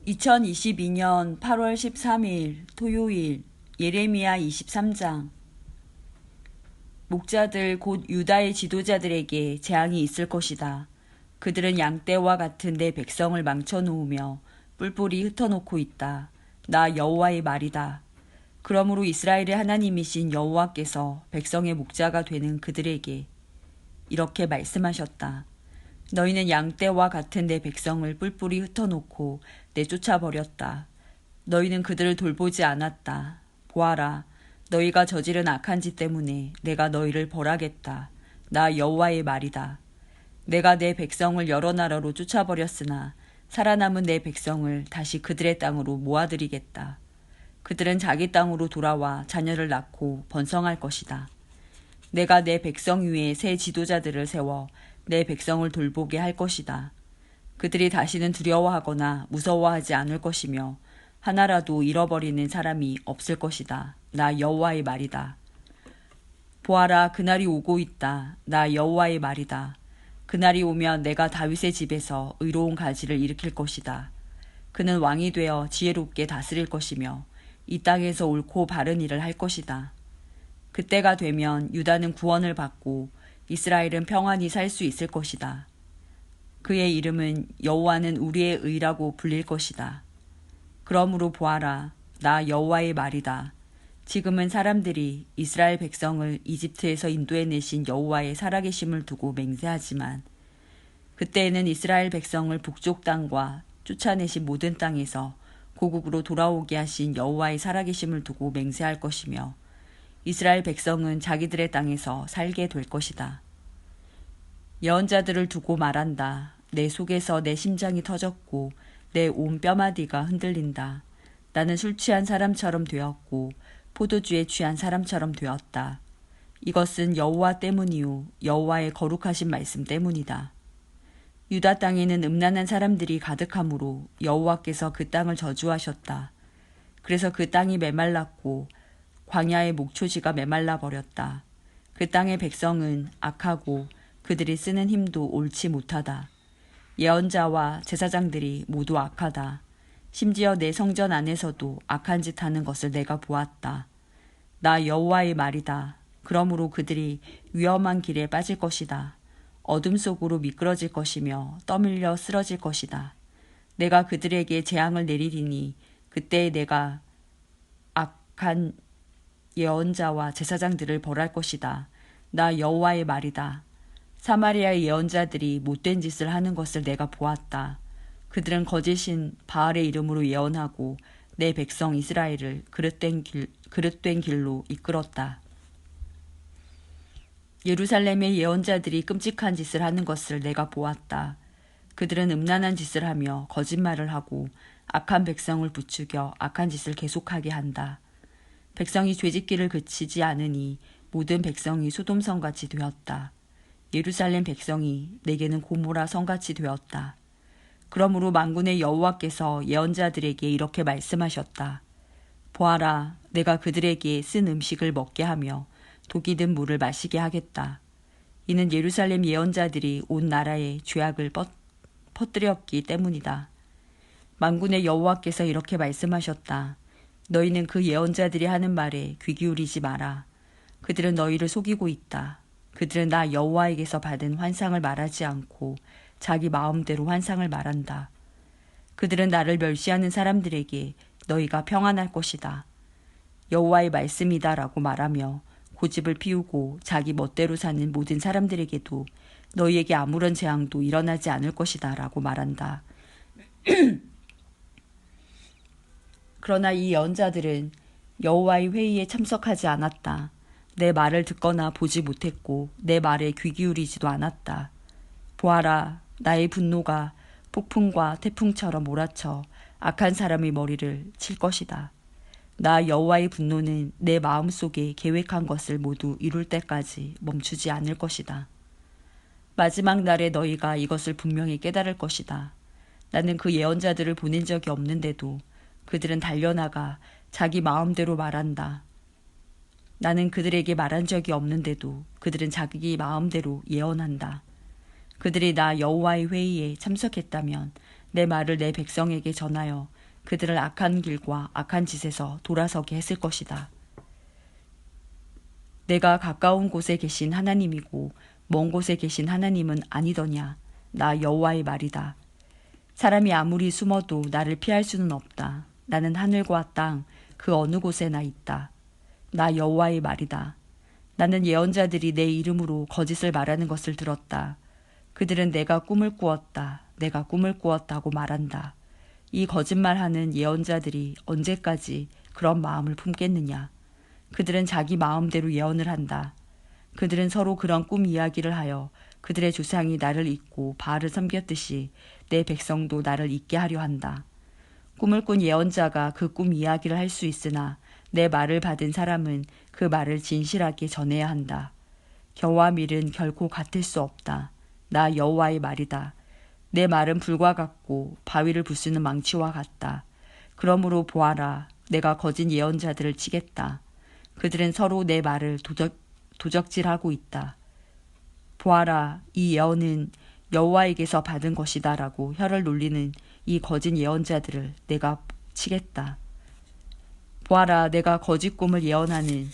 2022년 8월 13일 토요일 예레미야 23장. 목자들 곧 유다의 지도자들에게 재앙이 있을 것이다. 그들은 양떼와 같은 내 백성을 망쳐놓으며 뿔뿔이 흩어놓고 있다. 나 여호와의 말이다. 그러므로 이스라엘의 하나님이신 여호와께서 백성의 목자가 되는 그들에게 이렇게 말씀하셨다. 너희는 양떼와 같은 내 백성을 뿔뿔이 흩어놓고 내쫓아버렸다. 너희는 그들을 돌보지 않았다. 보아라, 너희가 저지른 악한 짓 때문에 내가 너희를 벌하겠다. 나 여호와의 말이다. 내가 내 백성을 여러 나라로 쫓아버렸으나 살아남은 내 백성을 다시 그들의 땅으로 모아들이겠다. 그들은 자기 땅으로 돌아와 자녀를 낳고 번성할 것이다. 내가 내 백성 위에 새 지도자들을 세워 내 백성을 돌보게 할 것이다. 그들이 다시는 두려워하거나 무서워하지 않을 것이며 하나라도 잃어버리는 사람이 없을 것이다. 나 여호와의 말이다. 보아라, 그날이 오고 있다. 나 여호와의 말이다. 그날이 오면 내가 다윗의 집에서 의로운 가지를 일으킬 것이다. 그는 왕이 되어 지혜롭게 다스릴 것이며 이 땅에서 옳고 바른 일을 할 것이다. 그때가 되면 유다는 구원을 받고 이스라엘은 평안히 살 수 있을 것이다. 그의 이름은 여호와는 우리의 의라고 불릴 것이다. 그러므로 보아라, 나 여호와의 말이다. 지금은 사람들이 이스라엘 백성을 이집트에서 인도해내신 여호와의 살아계심을 두고 맹세하지만 그때에는 이스라엘 백성을 북쪽 땅과 쫓아내신 모든 땅에서 고국으로 돌아오게 하신 여호와의 살아계심을 두고 맹세할 것이며 이스라엘 백성은 자기들의 땅에서 살게 될 것이다. 예언자들을 두고 말한다. 내 속에서 내 심장이 터졌고 내 온 뼈마디가 흔들린다. 나는 술 취한 사람처럼 되었고 포도주에 취한 사람처럼 되었다. 이것은 여호와 때문이요 여호와의 거룩하신 말씀 때문이다. 유다 땅에는 음란한 사람들이 가득하므로 여호와께서 그 땅을 저주하셨다. 그래서 그 땅이 메말랐고 광야의 목초지가 메말라 버렸다. 그 땅의 백성은 악하고 그들이 쓰는 힘도 옳지 못하다. 예언자와 제사장들이 모두 악하다. 심지어 내 성전 안에서도 악한 짓 하는 것을 내가 보았다. 나 여호와의 말이다. 그러므로 그들이 위험한 길에 빠질 것이다. 어둠 속으로 미끄러질 것이며 떠밀려 쓰러질 것이다. 내가 그들에게 재앙을 내리리니 그때 내가 악한 예언자와 제사장들을 벌할 것이다. 나 여호와의 말이다. 사마리아의 예언자들이 못된 짓을 하는 것을 내가 보았다. 그들은 거짓인 바알의 이름으로 예언하고 내 백성 이스라엘을 그릇된 길로 이끌었다. 예루살렘의 예언자들이 끔찍한 짓을 하는 것을 내가 보았다. 그들은 음란한 짓을 하며 거짓말을 하고 악한 백성을 부추겨 악한 짓을 계속하게 한다. 백성이 죄짓기를 그치지 않으니 모든 백성이 소돔성같이 되었다. 예루살렘 백성이 내게는 고모라 성같이 되었다. 그러므로 만군의 여호와께서 예언자들에게 이렇게 말씀하셨다. 보아라, 내가 그들에게 쓴 음식을 먹게 하며 독이 든 물을 마시게 하겠다. 이는 예루살렘 예언자들이 온 나라에 죄악을 퍼뜨렸기 때문이다. 만군의 여호와께서 이렇게 말씀하셨다. 너희는 그 예언자들이 하는 말에 귀 기울이지 마라. 그들은 너희를 속이고 있다. 그들은 나 여호와에게서 받은 환상을 말하지 않고 자기 마음대로 환상을 말한다. 그들은 나를 멸시하는 사람들에게 너희가 평안할 것이다. 여호와의 말씀이다 라고 말하며 고집을 피우고 자기 멋대로 사는 모든 사람들에게도 너희에게 아무런 재앙도 일어나지 않을 것이다 라고 말한다. 그러나 이 예언자들은 여호와의 회의에 참석하지 않았다. 내 말을 듣거나 보지 못했고 내 말에 귀 기울이지도 않았다. 보아라, 나의 분노가 폭풍과 태풍처럼 몰아쳐 악한 사람의 머리를 칠 것이다. 나 여호와의 분노는 내 마음속에 계획한 것을 모두 이룰 때까지 멈추지 않을 것이다. 마지막 날에 너희가 이것을 분명히 깨달을 것이다. 나는 그 예언자들을 보낸 적이 없는데도 그들은 달려나가 자기 마음대로 말한다. 나는 그들에게 말한 적이 없는데도 그들은 자기 마음대로 예언한다. 그들이 나 여호와의 회의에 참석했다면 내 말을 내 백성에게 전하여 그들을 악한 길과 악한 짓에서 돌아서게 했을 것이다. 내가 가까운 곳에 계신 하나님이고 먼 곳에 계신 하나님은 아니더냐. 나 여호와의 말이다. 사람이 아무리 숨어도 나를 피할 수는 없다. 나는 하늘과 땅 그 어느 곳에나 있다. 나 여호와의 말이다. 나는 예언자들이 내 이름으로 거짓을 말하는 것을 들었다. 그들은 내가 꿈을 꾸었다. 내가 꿈을 꾸었다고 말한다. 이 거짓말하는 예언자들이 언제까지 그런 마음을 품겠느냐. 그들은 자기 마음대로 예언을 한다. 그들은 서로 그런 꿈 이야기를 하여 그들의 조상이 나를 잊고 바알을 섬겼듯이 내 백성도 나를 잊게 하려 한다. 꿈을 꾼 예언자가 그 꿈 이야기를 할 수 있으나 내 말을 받은 사람은 그 말을 진실하게 전해야 한다. 겨와 밀은 결코 같을 수 없다. 나 여호와의 말이다. 내 말은 불과 같고 바위를 부수는 망치와 같다. 그러므로 보아라, 내가 거짓 예언자들을 치겠다. 그들은 서로 내 말을 도적질하고 있다. 보아라, 이 예언은 여호와에게서 받은 것이다 라고 혀를 놀리는 이 거짓 예언자들을 내가 치겠다. 보아라, 내가 거짓 꿈을 예언하는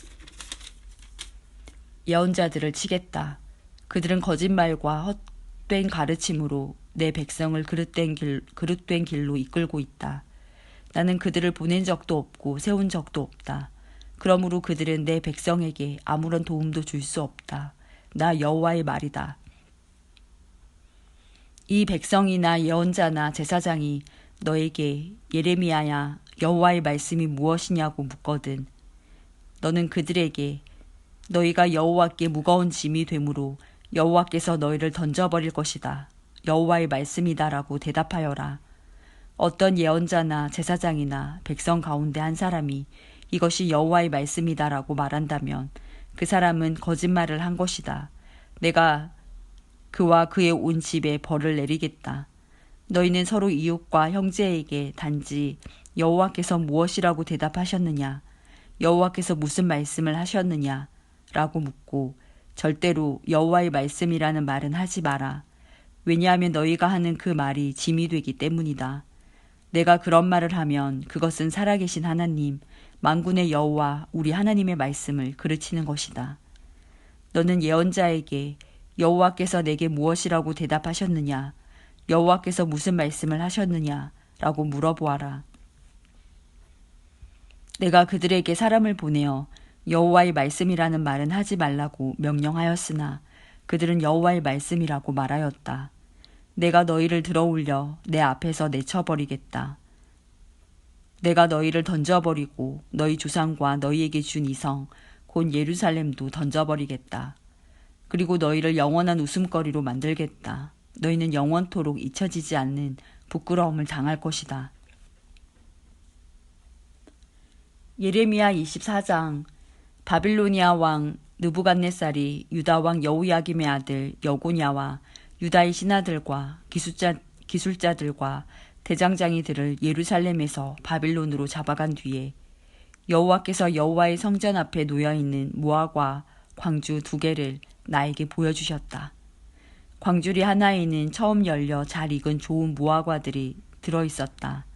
예언자들을 치겠다. 그들은 거짓말과 헛된 가르침으로 내 백성을 그릇된 길로 이끌고 있다. 나는 그들을 보낸 적도 없고 세운 적도 없다. 그러므로 그들은 내 백성에게 아무런 도움도 줄 수 없다. 나 여호와의 말이다. 이 백성이나 예언자나 제사장이 너에게 예레미야야 여호와의 말씀이 무엇이냐고 묻거든 너는 그들에게 너희가 여호와께 무거운 짐이 되므로 여호와께서 너희를 던져버릴 것이다. 여호와의 말씀이다라고 대답하여라. 어떤 예언자나 제사장이나 백성 가운데 한 사람이 이것이 여호와의 말씀이다라고 말한다면 그 사람은 거짓말을 한 것이다. 내가 그와 그의 온 집에 벌을 내리겠다. 너희는 서로 이웃과 형제에게 단지 여호와께서 무엇이라고 대답하셨느냐, 여호와께서 무슨 말씀을 하셨느냐 라고 묻고 절대로 여호와의 말씀이라는 말은 하지 마라. 왜냐하면 너희가 하는 그 말이 짐이 되기 때문이다. 내가 그런 말을 하면 그것은 살아계신 하나님, 만군의 여호와 우리 하나님의 말씀을 그르치는 것이다. 너는 예언자에게 여호와께서 내게 무엇이라고 대답하셨느냐, 여호와께서 무슨 말씀을 하셨느냐 라고 물어보아라. 내가 그들에게 사람을 보내어 여호와의 말씀이라는 말은 하지 말라고 명령하였으나 그들은 여호와의 말씀이라고 말하였다. 내가 너희를 들어올려 내 앞에서 내쳐버리겠다. 내가 너희를 던져버리고 너희 조상과 너희에게 준 이성 곧 예루살렘도 던져버리겠다. 그리고 너희를 영원한 웃음거리로 만들겠다. 너희는 영원토록 잊혀지지 않는 부끄러움을 당할 것이다. 예레미야 24장. 바빌로니아 왕 느부갓네살이 유다 왕 여호야김의 아들 여고냐와 유다의 신하들과 기술자들과 대장장이들을 예루살렘에서 바빌론으로 잡아간 뒤에 여호와께서 여호와의 성전 앞에 놓여있는 무화과 광주 2개를 나에게 보여주셨다. 광주리 하나에는 처음 열려 잘 익은 좋은 무화과들이 들어있었다.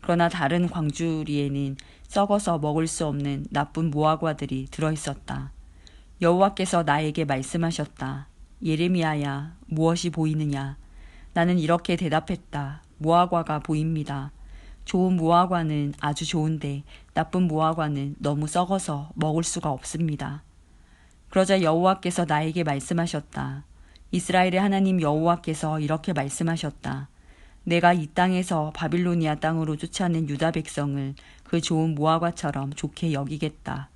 그러나 다른 광주리에는 썩어서 먹을 수 없는 나쁜 무화과들이 들어있었다. 여호와께서 나에게 말씀하셨다. 예레미야야, 무엇이 보이느냐? 나는 이렇게 대답했다. 무화과가 보입니다. 좋은 무화과는 아주 좋은데 나쁜 무화과는 너무 썩어서 먹을 수가 없습니다. 그러자 여호와께서 나에게 말씀하셨다. 이스라엘의 하나님 여호와께서 이렇게 말씀하셨다. 내가 이 땅에서 바빌로니아 땅으로 쫓아낸 유다 백성을 그 좋은 무화과처럼 좋게 여기겠다.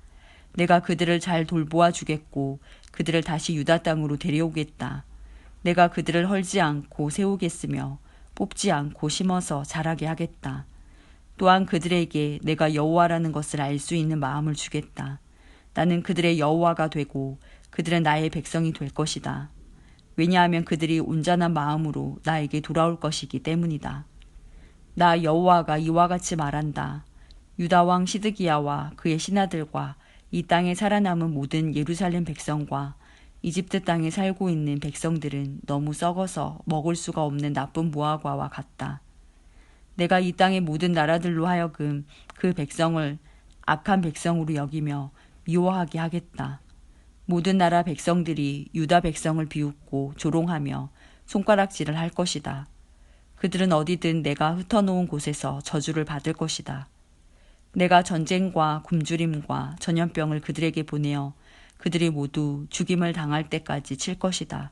내가 그들을 잘 돌보아 주겠고 그들을 다시 유다 땅으로 데려오겠다. 내가 그들을 헐지 않고 세우겠으며 뽑지 않고 심어서 자라게 하겠다. 또한 그들에게 내가 여호와라는 것을 알 수 있는 마음을 주겠다. 나는 그들의 여호와가 되고 그들은 나의 백성이 될 것이다. 왜냐하면 그들이 온전한 마음으로 나에게 돌아올 것이기 때문이다. 나 여호와가 이와 같이 말한다. 유다 왕 시드기야와 그의 신하들과 이 땅에 살아남은 모든 예루살렘 백성과 이집트 땅에 살고 있는 백성들은 너무 썩어서 먹을 수가 없는 나쁜 무화과와 같다. 내가 이 땅의 모든 나라들로 하여금 그 백성을 악한 백성으로 여기며 미워하게 하겠다. 모든 나라 백성들이 유다 백성을 비웃고 조롱하며 손가락질을 할 것이다. 그들은 어디든 내가 흩어놓은 곳에서 저주를 받을 것이다. 내가 전쟁과 굶주림과 전염병을 그들에게 보내어 그들이 모두 죽임을 당할 때까지 칠 것이다.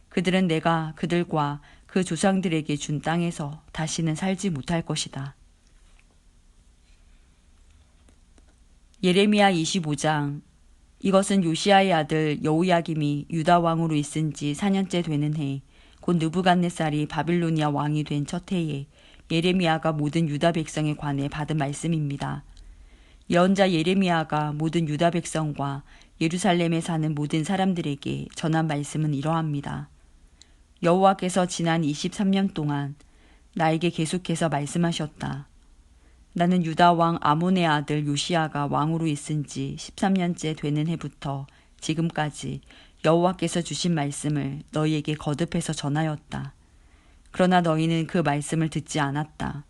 그들은 내가 그들과 그 조상들에게 준 땅에서 다시는 살지 못할 것이다. 예레미야 25장. 이것은 요시야의 아들 여호야김이 유다 왕으로 있은 지 4년째 되는 해, 곧 느부갓네살이 바빌로니아 왕이 된 첫 해에 예레미야가 모든 유다 백성에 관해 받은 말씀입니다. 예언자 예레미야가 모든 유다 백성과 예루살렘에 사는 모든 사람들에게 전한 말씀은 이러합니다. 여호와께서 지난 23년 동안 나에게 계속해서 말씀하셨다. 나는 유다 왕 아몬의 아들 요시야가 왕으로 있은 지 13년째 되는 해부터 지금까지 여호와께서 주신 말씀을 너희에게 거듭해서 전하였다. 그러나 너희는 그 말씀을 듣지 않았다.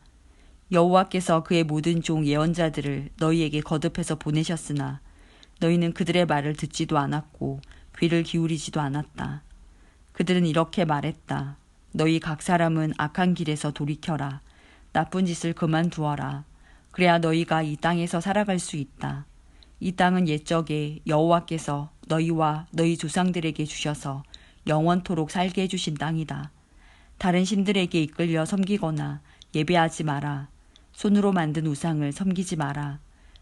여호와께서 그의 모든 종 예언자들을 너희에게 거듭해서 보내셨으나 너희는 그들의 말을 듣지도 않았고 귀를 기울이지도 않았다. 그들은 이렇게 말했다. 너희 각 사람은 악한 길에서 돌이켜라. 나쁜 짓을 그만두어라. 그래야 너희가 이 땅에서 살아갈 수 있다. 이 땅은 옛적에 여호와께서 너희와 너희 조상들에게 주셔서 영원토록 살게 해주신 땅이다. 다른 신들에게 이끌려 섬기거나 예배하지 마라. 손으로 만든 우상을 섬기지 마라.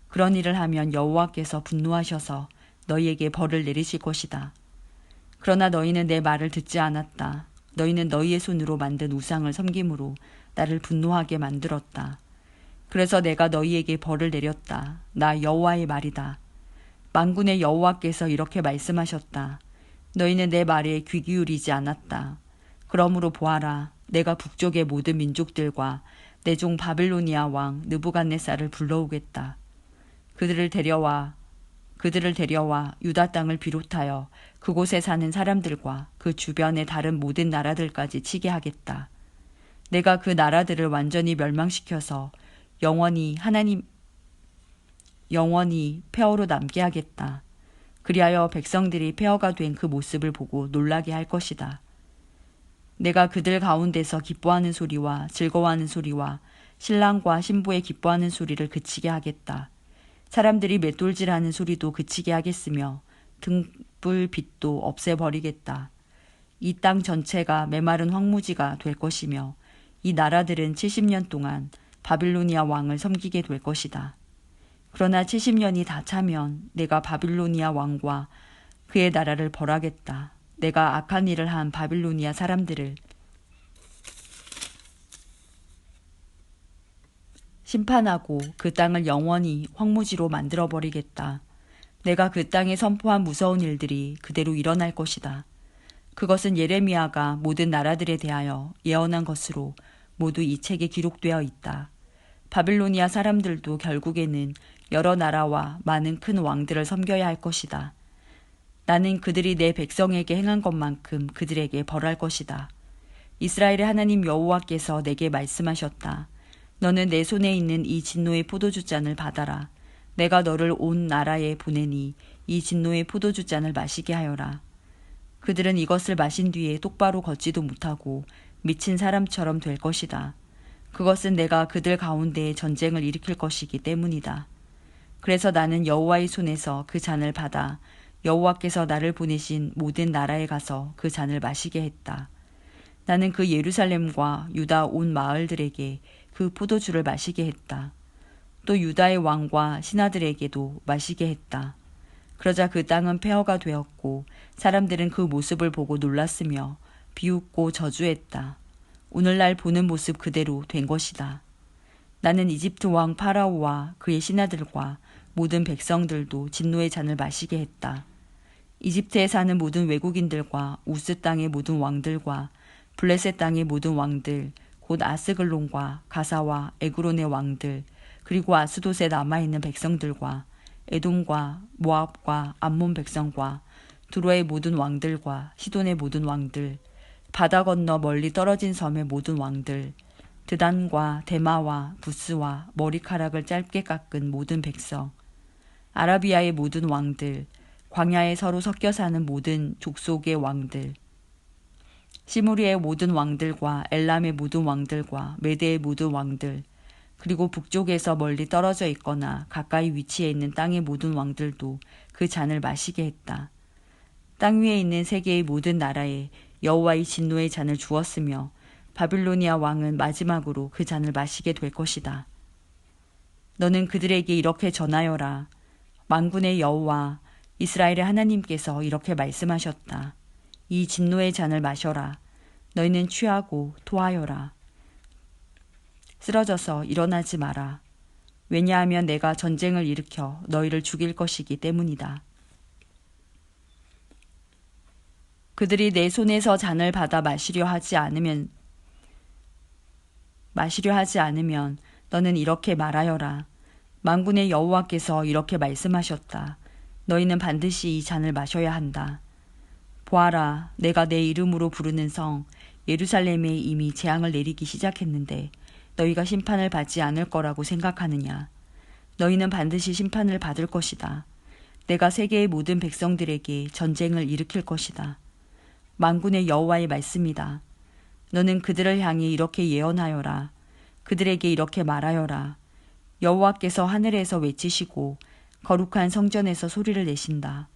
그런 일을 하면 여호와께서 분노하셔서 너희에게 벌을 내리실 것이다. 그러나 너희는 내 말을 듣지 않았다. 너희는 너희의 손으로 만든 우상을 섬김으로 나를 분노하게 만들었다. 그래서 내가 너희에게 벌을 내렸다. 나 여호와의 말이다. 만군의 여호와께서 이렇게 말씀하셨다. 너희는 내 말에 귀 기울이지 않았다. 그러므로 보아라. 내가 북쪽의 모든 민족들과 내 종 바빌로니아 왕 느부갓네살을 불러오겠다. 그들을 데려와 유다 땅을 비롯하여 그곳에 사는 사람들과 그 주변의 다른 모든 나라들까지 치게 하겠다. 내가 그 나라들을 완전히 멸망시켜서 영원히 폐허로 남게 하겠다. 그리하여 백성들이 폐허가 된 그 모습을 보고 놀라게 할 것이다. 내가 그들 가운데서 기뻐하는 소리와 즐거워하는 소리와 신랑과 신부의 기뻐하는 소리를 그치게 하겠다. 사람들이 맷돌질하는 소리도 그치게 하겠으며 등불 빛도 없애버리겠다. 이 땅 전체가 메마른 황무지가 될 것이며 이 나라들은 70년 동안 바빌로니아 왕을 섬기게 될 것이다. 그러나 70년이 다 차면 내가 바빌로니아 왕과 그의 나라를 벌하겠다. 내가 악한 일을 한 바빌로니아 사람들을 심판하고 그 땅을 영원히 황무지로 만들어버리겠다. 내가 그 땅에 선포한 무서운 일들이 그대로 일어날 것이다. 그것은 예레미야가 모든 나라들에 대하여 예언한 것으로 모두 이 책에 기록되어 있다. 바빌로니아 사람들도 결국에는 여러 나라와 많은 큰 왕들을 섬겨야 할 것이다. 나는 그들이 내 백성에게 행한 것만큼 그들에게 벌할 것이다. 이스라엘의 하나님 여호와께서 내게 말씀하셨다. 너는 내 손에 있는 이 진노의 포도주 잔을 받아라. 내가 너를 온 나라에 보내니 이 진노의 포도주 잔을 마시게 하여라. 그들은 이것을 마신 뒤에 똑바로 걷지도 못하고 미친 사람처럼 될 것이다. 그것은 내가 그들 가운데에 전쟁을 일으킬 것이기 때문이다. 그래서 나는 여호와의 손에서 그 잔을 받아 여호와께서 나를 보내신 모든 나라에 가서 그 잔을 마시게 했다. 나는 그 예루살렘과 유다 온 마을들에게 그 포도주를 마시게 했다. 또 유다의 왕과 신하들에게도 마시게 했다. 그러자 그 땅은 폐허가 되었고 사람들은 그 모습을 보고 놀랐으며 비웃고 저주했다. 오늘날 보는 모습 그대로 된 것이다. 나는 이집트 왕 파라오와 그의 신하들과 모든 백성들도 진노의 잔을 마시게 했다. 이집트에 사는 모든 외국인들과 우스 땅의 모든 왕들과 블레셋 땅의 모든 왕들, 곧 아스글론과 가사와 에그론의 왕들, 그리고 아스돗에 남아있는 백성들과 에돔과 모압과 암몬 백성과 두로의 모든 왕들과 시돈의 모든 왕들, 바다 건너 멀리 떨어진 섬의 모든 왕들, 드단과 데마와 부스와 머리카락을 짧게 깎은 모든 백성, 아라비아의 모든 왕들, 광야에 서로 섞여 사는 모든 족속의 왕들, 시무리의 모든 왕들과 엘람의 모든 왕들과 메대의 모든 왕들, 그리고 북쪽에서 멀리 떨어져 있거나 가까이 위치해 있는 땅의 모든 왕들도 그 잔을 마시게 했다. 땅 위에 있는 세계의 모든 나라에 여호와의 진노의 잔을 주었으며 바빌로니아 왕은 마지막으로 그 잔을 마시게 될 것이다. 너는 그들에게 이렇게 전하여라. 만군의 여호와 이스라엘의 하나님께서 이렇게 말씀하셨다. 이 진노의 잔을 마셔라. 너희는 취하고 토하여라. 쓰러져서 일어나지 마라. 왜냐하면 내가 전쟁을 일으켜 너희를 죽일 것이기 때문이다. 그들이 내 손에서 잔을 받아 마시려 하지 않으면 너는 이렇게 말하여라. 만군의 여호와께서 이렇게 말씀하셨다. 너희는 반드시 이 잔을 마셔야 한다. 보아라, 내가 내 이름으로 부르는 성 예루살렘에 이미 재앙을 내리기 시작했는데 너희가 심판을 받지 않을 거라고 생각하느냐. 너희는 반드시 심판을 받을 것이다. 내가 세계의 모든 백성들에게 전쟁을 일으킬 것이다. 만군의 여호와의 말씀이다. 너는 그들을 향해 이렇게 예언하여라. 그들에게 이렇게 말하여라. 여호와께서 하늘에서 외치시고 거룩한 성전에서 소리를 내신다.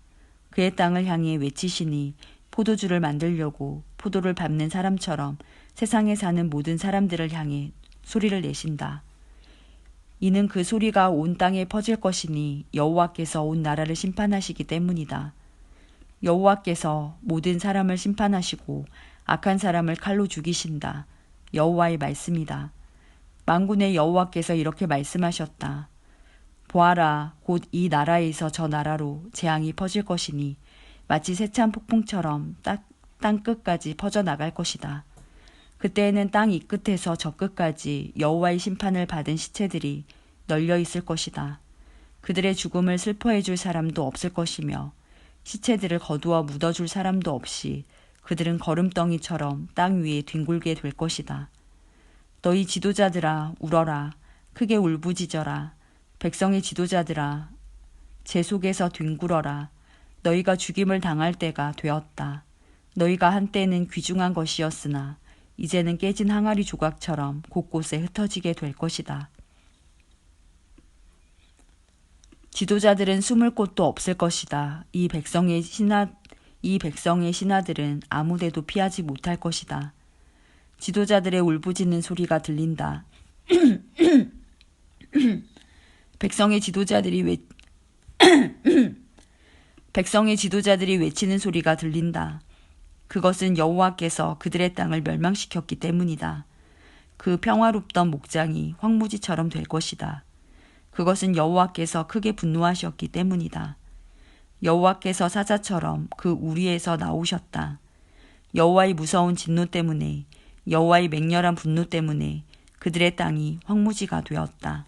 그의 땅을 향해 외치시니 포도주를 만들려고 포도를 밟는 사람처럼 세상에 사는 모든 사람들을 향해 소리를 내신다. 이는 그 소리가 온 땅에 퍼질 것이니 여호와께서 온 나라를 심판하시기 때문이다. 여호와께서 모든 사람을 심판하시고 악한 사람을 칼로 죽이신다. 여호와의 말씀이다. 만군의 여호와께서 이렇게 말씀하셨다. 보아라, 곧 이 나라에서 저 나라로 재앙이 퍼질 것이니 마치 세찬 폭풍처럼 땅 끝까지 퍼져나갈 것이다. 그때에는 땅 이 끝에서 저 끝까지 여호와의 심판을 받은 시체들이 널려 있을 것이다. 그들의 죽음을 슬퍼해 줄 사람도 없을 것이며 시체들을 거두어 묻어줄 사람도 없이 그들은 거름덩이처럼 땅 위에 뒹굴게 될 것이다. 너희 지도자들아 울어라. 크게 울부짖어라. 백성의 지도자들아 제 속에서 뒹굴어라. 너희가 죽임을 당할 때가 되었다. 너희가 한때는 귀중한 것이었으나 이제는 깨진 항아리 조각처럼 곳곳에 흩어지게 될 것이다. 지도자들은 숨을 곳도 없을 것이다. 이 백성의 신하들은 아무데도 피하지 못할 것이다. 지도자들의 울부짖는 소리가 들린다. 백성의 지도자들이 외치는 소리가 들린다. 그것은 여호와께서 그들의 땅을 멸망시켰기 때문이다. 그 평화롭던 목장이 황무지처럼 될 것이다. 그것은 여호와께서 크게 분노하셨기 때문이다. 여호와께서 사자처럼 그 우리에서 나오셨다. 여호와의 무서운 진노 때문에, 여호와의 맹렬한 분노 때문에 그들의 땅이 황무지가 되었다.